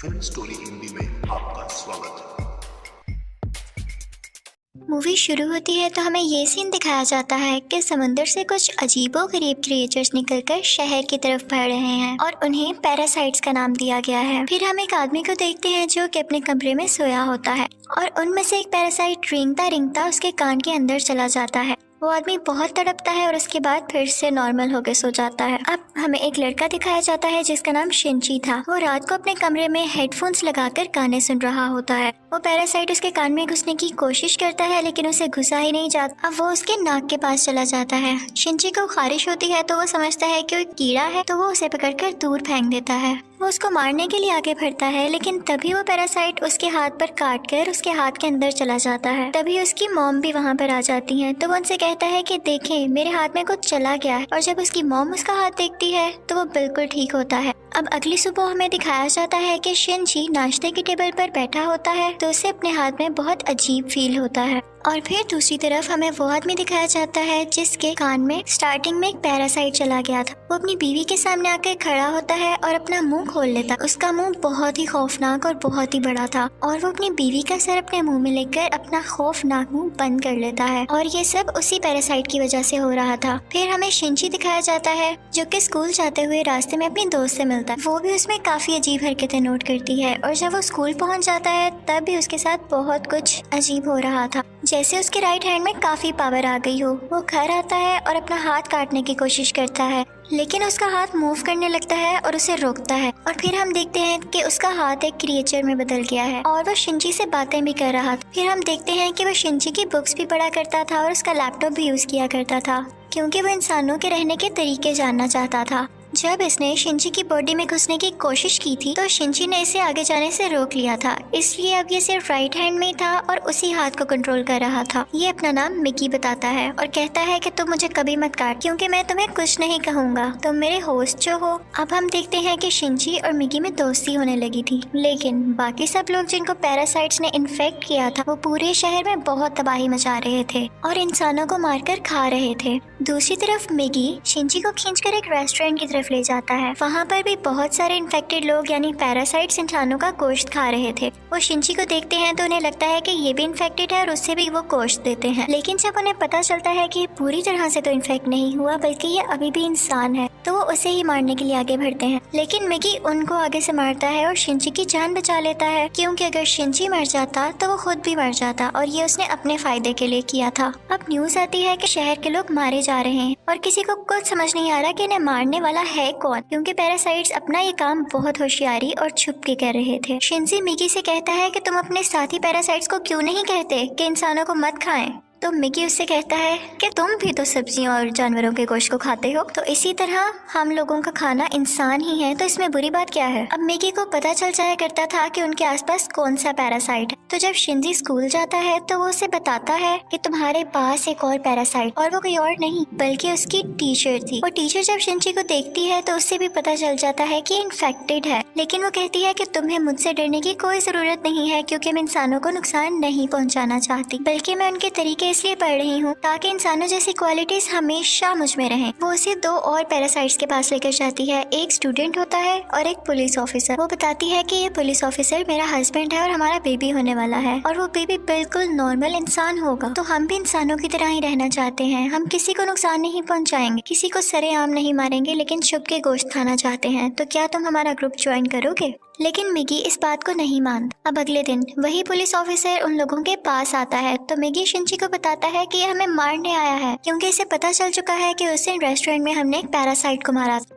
Film story Hindi में आपका स्वागत है। मूवी शुरू होती है तो हमें ये सीन दिखाया जाता है कि समुंदर से कुछ अजीबोगरीब क्रिएचर्स निकलकर शहर की तरफ बढ़ रहे हैं और उन्हें पैरासाइट्स का नाम दिया गया है। फिर हम एक आदमी को देखते हैं जो कि अपने कमरे में सोया होता है और उनमें से एक पैरासाइट रेंगता रेंगता उसके कान के अंदर चला जाता है। वो आदमी बहुत तड़पता है और उसके बाद फिर से नॉर्मल होकर सो जाता है। अब हमें एक लड़का दिखाया जाता है जिसका नाम शिनची था। वो रात को अपने कमरे में हेडफोन्स लगाकर गाने सुन रहा होता है। वो पैरासाइट उसके कान में घुसने की कोशिश करता है लेकिन उसे घुसा ही नहीं जाता। अब वो उसके नाक के पास चला जाता है। शिनची को खारिश होती है तो वो समझता है कि वो कीड़ा है तो वो उसे पकड़कर दूर फेंक देता है। वो उसको मारने के लिए आगे बढ़ता है लेकिन तभी वो पैरासाइट उसके हाथ पर काट कर उसके हाथ के अंदर चला जाता है। तभी उसकी मॉम भी वहाँ पर आ जाती है तो वो उनसे कहता है कि देखें मेरे हाथ में कुछ चला गया है। और जब उसकी मॉम उसका हाथ देखती है तो वो बिल्कुल ठीक होता है। अब अगली सुबह हमें दिखाया जाता है कि शिनची नाश्ते की टेबल पर बैठा होता है तो उसे अपने हाथ में बहुत अजीब फील होता है। और फिर दूसरी तरफ हमें वो आदमी दिखाया जाता है जिसके कान में स्टार्टिंग में एक पैरासाइट चला गया था। वो अपनी बीवी के सामने आकर खड़ा होता है और अपना मुंह खोल लेता है। उसका मुंह बहुत ही खौफनाक और बहुत ही बड़ा था और वो अपनी बीवी का सर अपने मुंह में लेकर अपना खौफनाक मुंह बंद कर लेता है और ये सब उसी पैरासाइट की वजह से हो रहा था। फिर हमें शिनची दिखाया जाता है जो कि स्कूल जाते हुए रास्ते में अपनी दोस्त से मिलता है। वो भी उसमें काफी अजीब हरकतें नोट करती है और जब वो स्कूल पहुंच जाता है तब भी उसके साथ बहुत कुछ अजीब हो रहा था, जैसे उसके राइट हैंड में काफी पावर आ गई हो। वो घर आता है और अपना हाथ काटने की कोशिश करता है लेकिन उसका हाथ मूव करने लगता है और उसे रोकता है और फिर हम देखते हैं कि उसका हाथ एक क्रिएचर में बदल गया है और वो शिनची से बातें भी कर रहा था। फिर हम देखते हैं कि वो शिनची की बुक्स भी पढ़ा करता था और उसका लैपटॉप भी यूज किया करता था क्योंकि वो इंसानों के रहने के तरीके जानना चाहता था। जब इसने शिनची की बॉडी में घुसने की कोशिश की थी तो शिनची ने इसे आगे जाने से रोक लिया था, इसलिए अब ये सिर्फ राइट हैंड में था और उसी हाथ को कंट्रोल कर रहा था। ये अपना नाम मिकी बताता है और कहता है कि तुम मुझे कभी मत काट क्योंकि मैं तुम्हें कुछ नहीं कहूँगा, तुम मेरे होस्ट जो हो। अब हम देखते हैं कि शिनची और मिकी में दोस्ती होने लगी थी लेकिन बाकी सब लोग जिनको पैरासाइट्स ने इन्फेक्ट किया था वो पूरे शहर में बहुत तबाही मचा रहे थे और इंसानों को मारकर खा रहे थे। दूसरी तरफ मिकी शिनची को खींचकर एक रेस्टोरेंट की तरफ ले जाता है। वहाँ पर भी बहुत सारे इन्फेक्टेड लोग यानी पैरासाइट्स इंसानों का गोश्त खा रहे थे। वो शिनची को देखते हैं तो उन्हें लगता है कि ये भी इन्फेक्टेड है और उससे भी वो गोश्त देते हैं, लेकिन जब उन्हें पता चलता है कि पूरी तरह से तो इन्फेक्ट नहीं हुआ बल्कि ये अभी भी इंसान है तो वो उसे ही मारने के लिए आगे बढ़ते हैं। लेकिन मिकी उनको आगे से मारता है और शिनची की जान बचा लेता है क्योंकि अगर शिनची मर जाता तो वो खुद भी मर जाता और ये उसने अपने फायदे के लिए किया था। अब न्यूज आती है कि शहर के लोग मारे जा रहे हैं और किसी को कुछ समझ नहीं आ रहा कि इन्हें मारने वाला है कौन, क्योंकि पैरासाइट्स अपना ये काम बहुत होशियारी और छुप के कर रहे थे। शिनची मिकी से कहता है कि तुम अपने साथी पैरासाइट्स को क्यों नहीं कहते कि इंसानों को मत खाएं। तो मिकी उससे कहता है कि तुम भी तो सब्जियों और जानवरों के गोश्त को खाते हो, तो इसी तरह हम लोगों का खाना इंसान ही है, तो इसमें बुरी बात क्या है। अब मिकी को पता चल जाया करता था कि उनके आसपास कौन सा पैरासाइट है, तो जब शिनची स्कूल जाता है तो वो उसे बताता है कि तुम्हारे पास एक और पैरासाइट, और वो कोई और नहीं बल्कि उसकी टीचर थी। वो टीचर जब शिनची को देखती है तो उससे भी पता चल जाता है कि इन्फेक्टेड है, लेकिन वो कहती है कि तुम्हें मुझसे डरने की कोई जरूरत नहीं है क्योंकि मैं इंसानों को नुकसान नहीं पहुँचाना चाहती, बल्कि मैं उनके तरीके इसलिए पढ़ रही हूँ ताकि इंसानों जैसी क्वालिटीज हमेशा मुझ में रहें। वो उसे दो और पैरासाइट्स के पास लेकर जाती है, एक स्टूडेंट होता है और एक पुलिस ऑफिसर। वो बताती है कि ये पुलिस ऑफिसर मेरा हस्बैंड है और हमारा बेबी होने वाला है और वो बेबी बिल्कुल नॉर्मल इंसान होगा, तो हम भी इंसानों की तरह ही रहना चाहते हैं। हम किसी को नुकसान नहीं पहुँचाएंगे, किसी को सरेआम नहीं मारेंगे, लेकिन छुप के गोश्त खाना चाहते हैं, तो क्या तुम हमारा ग्रुप ज्वाइन करोगे। लेकिन मिगी इस बात को नहीं मानता। अब अगले दिन वही पुलिस ऑफिसर उन लोगों के पास आता है तो मिगी शिनची को बताता है कि ये हमें मारने आया है क्योंकि इसे पता चल चुका है कि उस दिन रेस्टोरेंट में हमने एक पैरासाइट को मारा था,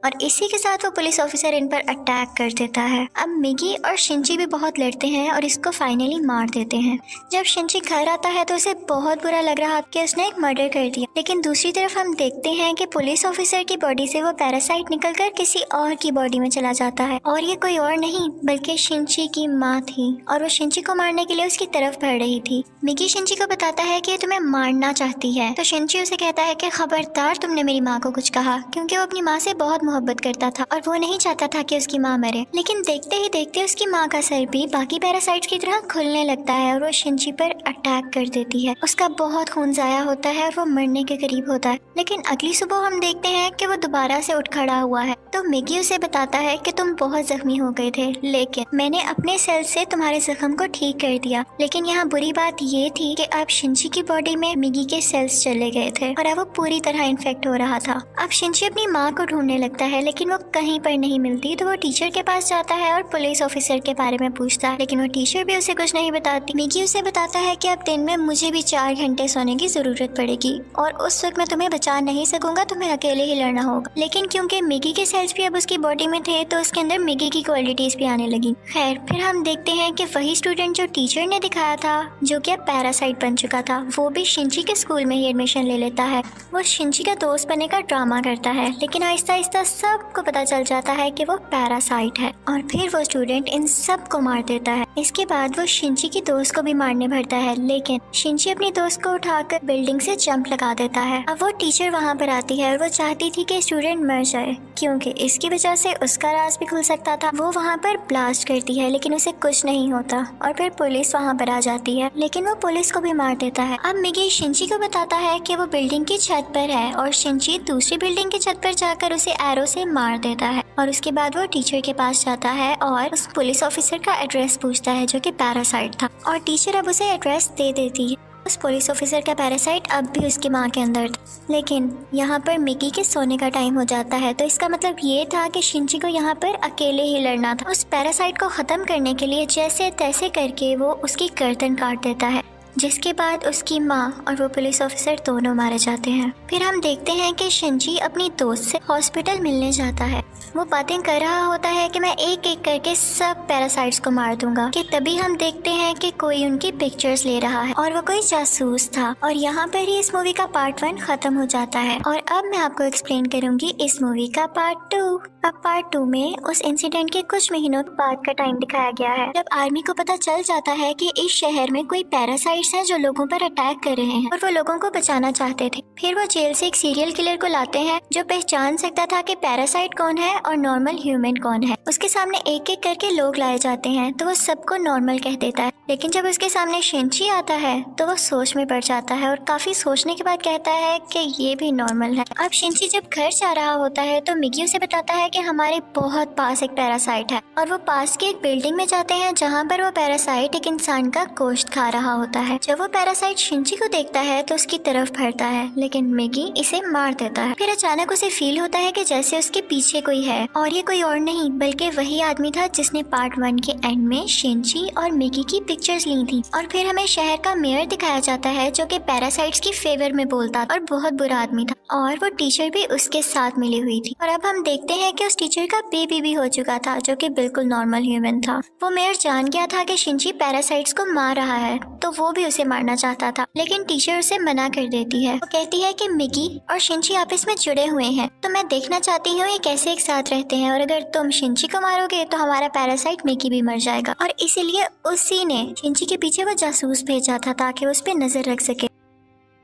और इसी के साथ वो पुलिस ऑफिसर इन पर अटैक कर देता है। अब मिगी और शिनची भी बहुत लड़ते हैं और इसको फाइनली मार देते हैं। जब शिनची घर आता है तो उसे बहुत बुरा लग रहा कि उसने एक मर्डर कर दिया, लेकिन दूसरी तरफ हम देखते हैं कि पुलिस ऑफिसर की बॉडी से वो पैरासाइट निकलकर किसी और की बॉडी में चला जाता है, और ये कोई और नहीं बल्कि शिनची की माँ थी और वो शिनची को मारने के लिए उसकी तरफ बढ़ रही थी। मिगी शिनची को बताता है कि तुम्हें मारना चाहती है, तो शिनची उसे कहता है कि खबरदार तुमने मेरी माँ को कुछ कहा, क्योंकि वो अपनी माँ से बहुत मोहब्बत करता था और वो नहीं चाहता था कि उसकी माँ मरे। लेकिन देखते ही देखते उसकी माँ का सर भी बाकी पैरासाइट्स की तरह खुलने लगता है और वो शिनची पर अटैक कर देती है। उसका बहुत खून जाया होता है और वो मरने के करीब होता है। लेकिन अगली सुबह हम देखते हैं कि वो दोबारा से उठ खड़ा हुआ है। तो मिगी उसे बताता है कि तुम बहुत जख्मी हो गए थे, लेकिन मैंने अपने सेल से तुम्हारे जख्म को ठीक कर दिया। लेकिन यहाँ बुरी बात ये थी कि अब शिनची की बॉडी में मिगी के सेल्स चले गए थे और अब वो पूरी तरह इन्फेक्ट हो रहा था। अब शिनची अपनी माँ को ढूंढने लगता है, लेकिन वो कहीं पर नहीं मिलती। तो वो टीचर के पास जाता है और पुलिस ऑफिसर के बारे में पूछता है, लेकिन वो टीचर भी उसे कुछ नहीं बताती। मिगी उसे बताता है कि अब दिन में मुझे भी 4 घंटे सोने की जरूरत पड़ेगी और उस वक्त मैं तुम्हें बचा नहीं सकूंगा, तुम्हें अकेले ही लड़ना होगा। लेकिन क्योंकि मिगी के सेल्स भी अब उसकी बॉडी में थे तो उसके अंदर मिगी की क्वालिटीज भी आने लगी। खैर, फिर हम देखते हैं कि वही स्टूडेंट जो टीचर ने दिखाया था, जो कि अब पैरासाइट बन चुका था, वो भी शिनची के स्कूल में ही एडमिशन ले लेता है। वो शिनची का दोस्त बनने का ड्रामा करता है, लेकिन आहिस्ता आहिस्ता सबको पता चल जाता है कि वो पैरासाइट है और फिर वो स्टूडेंट इन सब को मार देता है। इसके बाद वो शिनची की दोस्त को भी मारने भरता है, लेकिन शिनची अपनी दोस्त को उठाकर बिल्डिंग से जंप लगा देता है। अब वो टीचर वहाँ पर आती है और वो चाहती थी कि स्टूडेंट मर जाए, क्योंकि इसकी वजह से उसका राज भी खुल सकता था। वो वहाँ पर ब्लास्ट करती है, लेकिन उसे कुछ नहीं होता और फिर पुलिस वहाँ पर आ जाती है, लेकिन वो पुलिस को भी मार देता है। अब मिगी शिनची को बताता है कि वो बिल्डिंग की छत पर है और शिनची दूसरी बिल्डिंग की छत पर जाकर उसे एरो से मार देता है। और उसके बाद वो टीचर के पास जाता है और उस पुलिस ऑफिसर का एड्रेस पूछता है, जो कि पैरासाइट था, और टीचर अब उसे एड्रेस दे देती है। उस पुलिस ऑफिसर का पैरासाइट अब भी उसकी माँ के अंदर था। लेकिन यहाँ पर मिगी के सोने का टाइम हो जाता है, तो इसका मतलब ये था कि शिनची को यहाँ पर अकेले ही लड़ना था। उस पैरासाइट को ख़त्म करने के लिए जैसे तैसे करके वो उसकी गर्दन काट देता है, जिसके बाद उसकी माँ और वो पुलिस ऑफिसर दोनों मारे जाते हैं। फिर हम देखते हैं कि शिनची अपनी दोस्त से हॉस्पिटल मिलने जाता है। वो बातें कर रहा होता है कि मैं एक एक करके सब पैरासाइट्स को मार दूंगा, कि तभी हम देखते हैं कि कोई उनकी पिक्चर्स ले रहा है और वो कोई जासूस था। और यहाँ पर ही इस मूवी का पार्ट 1 खत्म हो जाता है और अब मैं आपको एक्सप्लेन करूंगी इस मूवी का पार्ट 2। अब पार्ट 2 में उस इंसिडेंट के कुछ महीनों बाद का टाइम दिखाया गया है, जब आर्मी को पता चल जाता है कि इस शहर में कोई पैरासाइट्स हैं जो लोगों पर अटैक कर रहे हैं और वो लोगों को बचाना चाहते थे। फिर वो जेल से एक सीरियल किलर को लाते हैं जो पहचान सकता था कि पैरासाइट कौन है और नॉर्मल ह्यूमन कौन है। उसके सामने एक एक करके लोग लाए जाते हैं तो वो सबको नॉर्मल कह देता है, लेकिन जब उसके सामने शिनची आता है तो वो सोच में पड़ जाता है और काफी सोचने के बाद कहता है कि ये भी नॉर्मल है। अब शिनची जब घर जा रहा होता है तो मिगी उसे बताता है कि हमारे बहुत पास एक पैरासाइट है, और वो पास की एक बिल्डिंग में जाते हैं जहाँ पर वो पैरासाइट एक इंसान का गोश्त खा रहा होता है। जब वो पैरासाइट शिनची को देखता है तो उसकी तरफ बढ़ता है, लेकिन मिगी इसे मार देता है। फिर अचानक उसे फील होता है कि जैसे उसके पीछे कोई है, और ये कोई और नहीं बल्कि वही आदमी था जिसने पार्ट 1 के एंड में शिनची और मिगी की पिक्चर्स ली थी। और फिर हमें शहर का मेयर दिखाया जाता है जो कि पैरासाइट्स की फेवर में बोलता और बहुत बुरा आदमी था, और वो टीचर भी उसके साथ मिली हुई थी। और अब हम देखते हैं कि उस टीचर का बेबी भी हो चुका था जो कि बिल्कुल नॉर्मल ह्यूमन था। वो मेयर जान गया था कि शिनची पैरासाइट्स को मार रहा है, तो वो भी उसे मारना चाहता था, लेकिन टीचर उसे मना कर देती है। वो कहती है कि मिगी और शिनची आपस में जुड़े हुए हैं, तो मैं देखना चाहती हूँ ये कैसे एक साथ रहते हैं, और अगर तुम शिनची को मारोगे तो हमारा पैरासाइट मिगी भी मर जाएगा। और इसीलिए उसी ने शिनची के पीछे वो जासूस भेजा था ताकि उस पर नजर रख सके।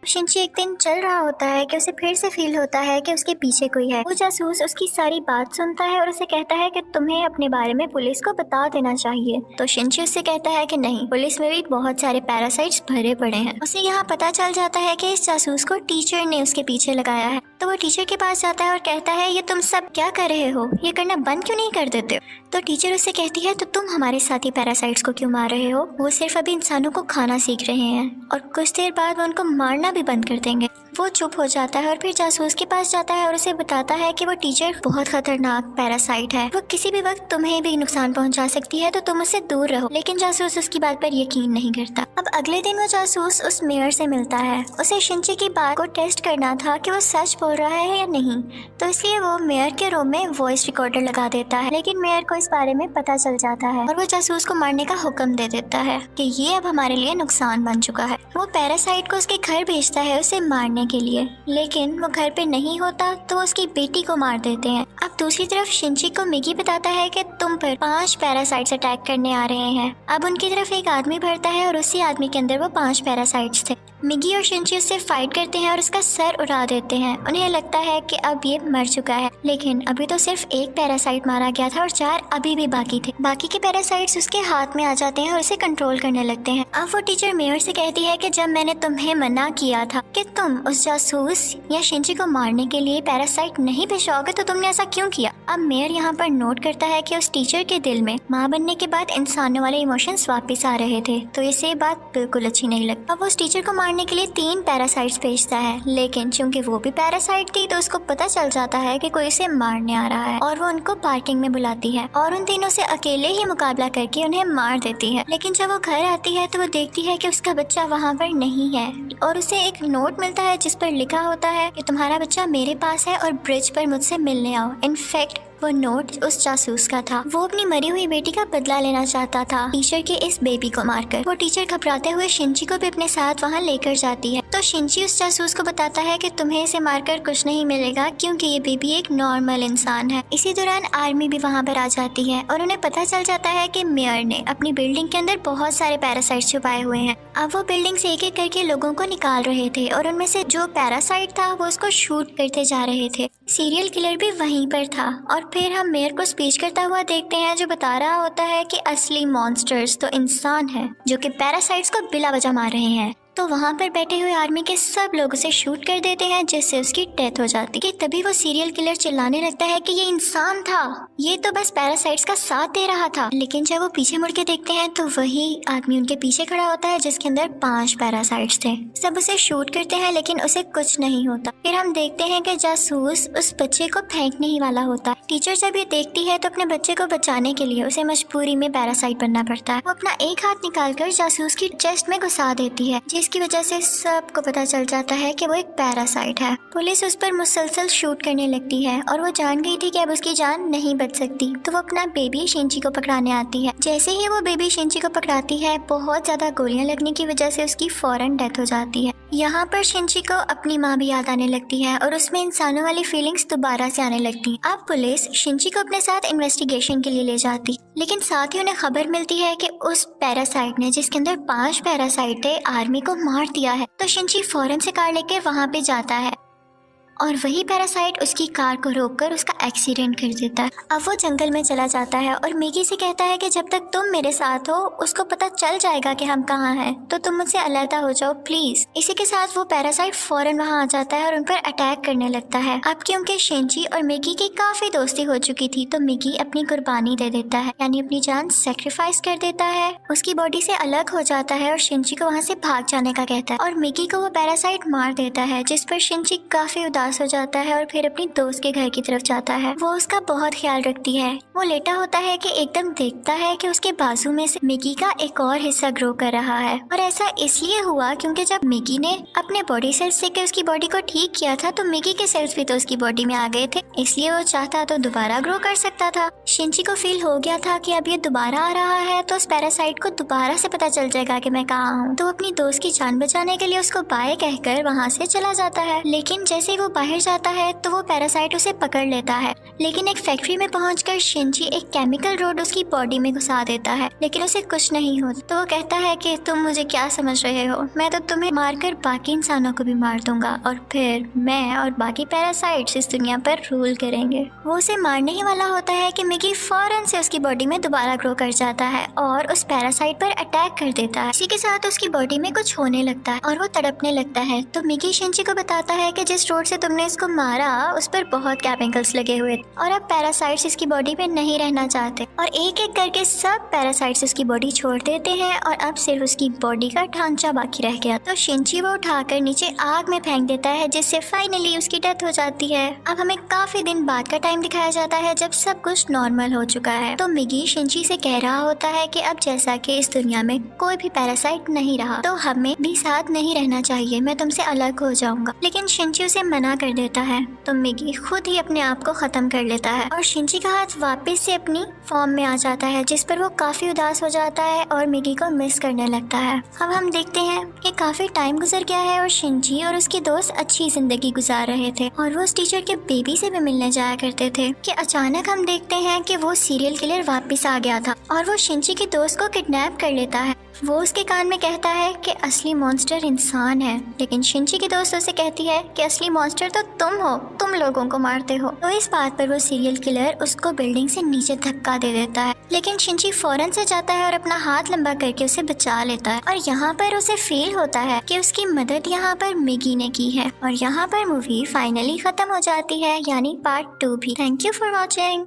शिनची एक दिन चल रहा होता है कि उसे फिर से फील होता है कि उसके पीछे कोई है। वो जासूस उसकी सारी बात सुनता है और उसे कहता है कि तुम्हें अपने बारे में पुलिस को बता देना चाहिए। तो शिनची उससे कहता है कि नहीं, पुलिस में भी बहुत सारे पैरासाइट्स भरे पड़े हैं। उसे यहाँ पता चल जाता है कि इस जासूस को टीचर ने उसके पीछे लगाया है। तो वो टीचर के पास जाता है और कहता है ये तुम सब क्या कर रहे हो, ये करना बंद क्यों नहीं कर देते हो? तो टीचर उससे कहती है तो तुम हमारे साथी पैरासाइट्स को क्यों मार रहे हो? वो सिर्फ अभी इंसानों को खाना सीख रहे हैं और कुछ देर बाद वो उनको मारना भी बंद कर देंगे। वो चुप हो जाता है और फिर जासूस के पास जाता है और उसे बताता है कि वो टीचर बहुत खतरनाक पैरासाइट है, वो किसी भी वक्त तुम्हें भी नुकसान पहुंचा सकती है, तो तुम उससे दूर रहो। लेकिन जासूस उसकी बात पर यकीन नहीं करता। अब अगले दिन वो जासूस उस मेयर से मिलता है। उसे शिनची की बात को टेस्ट करना था कि वो सच बोल रहा है या नहीं, तो इसलिए वो मेयर के रूम में वॉइस रिकॉर्डर लगा देता है। लेकिन मेयर को इस बारे में पता चल जाता है और वो जासूस को मारने का हुक्म दे देता है कि ये अब हमारे लिए नुकसान बन चुका है। वो पैरासाइट को उसके घर भेजता है उसे मारने के लिए, लेकिन वो घर पे नहीं होता तो वो उसकी बेटी को मार देते हैं। अब दूसरी तरफ शिनची को मिगी बताता है कि तुम पर 5 पैरासाइट्स अटैक करने आ रहे हैं। अब उनकी तरफ एक आदमी बढ़ता है और उसी आदमी के अंदर वो 5 पैरासाइट्स थे। मिगी और शिंची उससे फाइट करते हैं और उसका सर उड़ा देते हैं। उन्हें लगता है कि अब ये मर चुका है, लेकिन अभी तो सिर्फ एक पैरासाइट मारा गया था और 4 अभी भी बाकी थे। बाकी के पैरासाइट्स उसके हाथ में आ जाते हैं और उसे कंट्रोल करने लगते हैं। अब वो टीचर मेयर से कहती है कि जब मैंने तुम्हें मना किया था कि तुम उस जासूस या शिंची को मारने के लिए पैरासाइट नहीं भिजवाओगे तो तुमने ऐसा क्यों किया। अब मेयर यहाँ पर नोट करता है कि उस टीचर के दिल में माँ बनने के बाद इंसानों वाले इमोशंस वापस आ रहे थे, तो इसे ये बात बिल्कुल अच्छी नहीं लगती। अब वो उस टीचर को मारने के लिए 3 पैरासाइट्स भेजता है, लेकिन चूंकि वो भी पैरासाइट थी तो उसको पता चल जाता है कि कोई उसे मारने आ रहा है और वो उनको पार्किंग में बुलाती है और उन तीनों से अकेले ही मुकाबला करके उन्हें मार देती है। लेकिन जब वो घर आती है तो वो देखती है कि उसका बच्चा वहाँ पर नहीं है और उसे एक नोट मिलता है जिस पर लिखा होता है कि तुम्हारा बच्चा मेरे पास है और ब्रिज पर मुझसे मिलने आओ। इनफैक्ट वो नोट उस जासूस का था। वो अपनी मरी हुई बेटी का बदला लेना चाहता था टीचर के इस बेबी को मारकर। वो टीचर घबराते हुए शिंची को भी अपने साथ वहाँ लेकर जाती है, तो शिंची उस जासूस को बताता है कि तुम्हें इसे मारकर कुछ नहीं मिलेगा क्योंकि ये बेबी एक नॉर्मल इंसान है। इसी दौरान आर्मी भी वहाँ पर आ जाती है और उन्हें पता चल जाता है कि मेयर ने अपनी बिल्डिंग के अंदर बहुत सारे पैरासाइट छुपाए हुए हैं। अब वो बिल्डिंग से एक एक करके लोगों को निकाल रहे थे और उनमें से जो पैरासाइट था वो उसको शूट करते जा रहे थे। सीरियल किलर भी वहीं पर था और फिर हम मेयर को स्पीच करता हुआ देखते हैं जो बता रहा होता है कि असली मॉन्स्टर्स तो इंसान हैं जो कि पैरासाइट्स को बिला वजह मार रहे हैं। तो वहाँ पर बैठे हुए आर्मी के सब लोग उसे शूट कर देते हैं जिससे उसकी डेथ हो जाती है। तभी वो सीरियल किलर चिल्लाने लगता है कि ये इंसान था, ये तो बस पैरासाइट्स का साथ दे रहा था। लेकिन जब वो पीछे मुड़ के देखते हैं तो वही आदमी उनके पीछे खड़ा होता है जिसके अंदर 5 पैरासाइट्स थे। सब उसे शूट करते हैं लेकिन उसे कुछ नहीं होता। फिर हम देखते हैं कि जासूस उस बच्चे को फेंकने ही वाला होता है। टीचर जब ये देखती है तो अपने बच्चे को बचाने के लिए उसे मजबूरी में पैरासाइट बनना पड़ता है। वो अपना एक हाथ निकालकर जासूस की चेस्ट में घुसा देती है जिसकी वजह से सबको पता चल जाता है कि वो एक पैरासाइट है। पुलिस उस पर मुसलसल शूट करने लगती है और वो जान गई थी कि अब उसकी जान नहीं बच सकती, तो वो अपना बेबी शिंची को पकड़ाने आती है। जैसे ही वो बेबी शिंची को पकड़ाती है बहुत ज्यादा गोलियां लगने की वजह से उसकी फौरन डेथ हो जाती है। यहाँ पर शिंची को अपनी माँ भी याद आने लगती है और उसमें इंसानों वाली फीलिंग्स दोबारा से आने लगती है। अब पुलिस शिंची को अपने साथ इन्वेस्टिगेशन के लिए ले जाती, लेकिन साथ ही उन्हें खबर मिलती है कि उस पैरासाइट ने जिसके अंदर 5 पैरासाइट थे आर्मी को मार दिया है। तो शिंची फौरन से कार लेके वहाँ पे जाता है और वही पैरासाइट उसकी कार को रोककर उसका एक्सीडेंट कर देता है। अब वो जंगल में चला जाता है और मिगी से कहता है कि जब तक तुम मेरे साथ हो उसको पता चल जाएगा कि हम कहाँ हैं, तो तुम मुझसे अलग हो जाओ प्लीज। इसी के साथ वो पैरासाइट फौरन वहाँ आ जाता है और उन पर अटैक करने लगता है। अब क्योंकि शिंची और मिगी की काफी दोस्ती हो चुकी थी तो मिगी अपनी कुर्बानी दे देता है, यानी अपनी जान सेक्रीफाइस कर देता है, उसकी बॉडी से अलग हो जाता है और शिंची को वहाँ से भाग जाने का कहता है और मिगी को वो पैरासाइट मार देता है, जिस पर शिंची काफी उदास हो जाता है और फिर अपनी दोस्त के घर की तरफ जाता है। वो उसका बहुत ख्याल रखती है। वो लेटा होता है कि एकदम देखता है कि उसके बाजू में से मिगी का एक और हिस्सा ग्रो कर रहा है और ऐसा इसलिए हुआ क्योंकि जब मिगी ने अपने बॉडी सेल्स से के उसकी बॉडी को ठीक किया था तो मिगी के सेल्स भी तो उसकी बॉडी में आ गए थे, इसलिए वो चाहता तो दोबारा ग्रो कर सकता था। शिंची को फील हो गया था कि अब ये दोबारा आ रहा है तो उस पैरासाइट को दोबारा से पता चल जाएगा कि मैं कहाँ हूँ, तो अपनी दोस्त की जान बचाने के लिए उसको बाय कहकर वहाँ से चला जाता है। लेकिन जैसे वो बाहर जाता है तो वो पैरासाइट उसे पकड़ लेता है, लेकिन एक फैक्ट्री में पहुंचकर शिंची एक केमिकल रोड उसकी बॉडी में घुसा देता है, लेकिन उसे कुछ नहीं होता। तो वो कहता है कि तुम मुझे क्या समझ रहे हो, मैं तो तुम्हें मारकर बाकी इंसानों को भी मार दूंगा और फिर मैं और बाकी पैरासाइट्स इस दुनिया पर रूल करेंगे। वो उसे मारने ही वाला होता है कि मिगी फौरन से उसकी बॉडी में दोबारा ग्रो कर जाता है और उस पैरासाइट पर अटैक कर देता है। इसी के साथ उसकी बॉडी में कुछ होने लगता है और वो तड़पने लगता है। तो मिगी शिंची को बताता है कि जिस रोड से तुमने इसको मारा उस पर बहुत केमिकल्स लगे हुए थे और अब पैरासाइट्स इसकी बॉडी में नहीं रहना चाहते और एक एक करके सब पैरासाइट्स उसकी बॉडी छोड़ देते हैं और अब सिर्फ उसकी बॉडी का ढांचा बाकी रह गया। तो शिंची वो उठाकर नीचे आग में फेंक देता है जिससे फाइनली उसकी डेथ हो जाती है। अब हमें काफी दिन बाद का टाइम दिखाया जाता है जब सब कुछ नॉर्मल हो चुका है। तो मिगी शिंची से कह रहा होता है कि अब जैसा कि इस दुनिया में कोई भी पैरासाइट नहीं रहा तो हमें भी साथ नहीं रहना चाहिए, मैं तुमसे अलग हो जाऊंगा। लेकिन शिंची उसे मना कर देता है तो मिगी खुद ही अपने आप को खत्म कर लेता है और शिंची का हाथ वापस से अपनी फॉर्म में आ जाता है, जिस पर वो काफी उदास हो जाता है और मिगी को मिस करने लगता है। अब हम देखते हैं कि काफी टाइम गुजर गया है और शिंची और उसके दोस्त अच्छी जिंदगी गुजार रहे थे और वो उस टीचर के बेबी से भी मिलने जाया करते थे कि अचानक हम देखते हैं कि वो सीरियल किलर वापस आ गया था और वो शिंची के दोस्त को किडनैप कर लेता है वो उसके कान में कहता है कि असली मॉन्स्टर इंसान है, लेकिन शिनची की दोस्त उसे कहती है कि असली मॉन्स्टर तो तुम हो, तुम लोगों को मारते हो। तो इस बात पर वो सीरियल किलर उसको बिल्डिंग से नीचे धक्का दे देता है, लेकिन शिनची फौरन से जाता है और अपना हाथ लंबा करके उसे बचा लेता है। और यहाँ पर उसे फील होता है कि उसकी मदद यहाँ पर मिगी ने की है। और यहाँ पर मूवी फाइनली खत्म हो जाती है, यानी पार्ट 2 भी। Thank you for watching.